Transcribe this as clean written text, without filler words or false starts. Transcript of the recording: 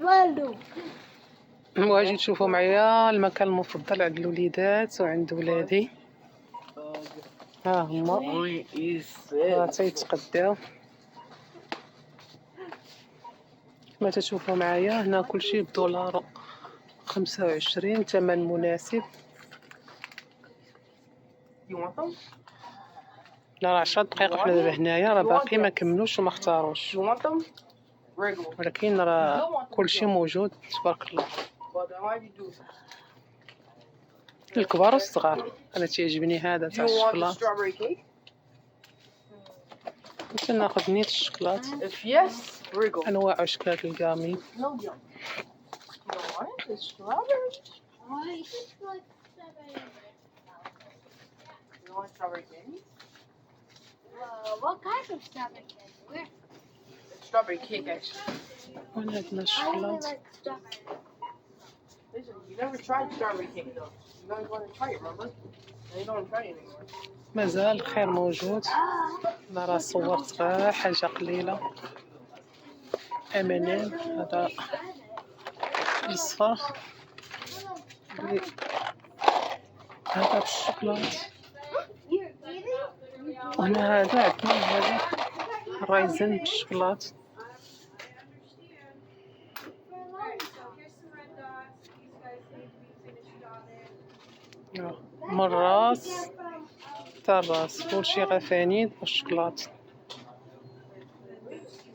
والو. واجي تشوفوا معايا المكان المفضل عند الوليدات وعند ولادي. ها هما تيتغداو كما تشوفوا معايا. هنا كلشي بدولار 25، ثمن مناسب. لا 10 دقائق وحنا دابا هنايا، راه باقي ما كملوش وما اختاروش، ولكن راه كلشي موجود تبارك الله، الكبار والصغار. انا تيعجبني هذا تاع الشوكولات. ممكن ناخذ نيت الشوكولات، انواع اشكال الكامي. What kind of strawberry candy? Where? Strawberry cake, actually. وين عندنا I only الشوكولات؟ like strawberry. Listen, you never tried strawberry cake, though. You guys want to try it, remember? And you don't try it anymore. مازال الخير موجود. انا راه صورت غير حاجه قليله. امانين هذا الصفر، هذا بالشوكولات. وهنا هذا عندنا هذا الرايزن بالشوكولات. من الراس حتى الراس كلشي غفانين بالشوكولات.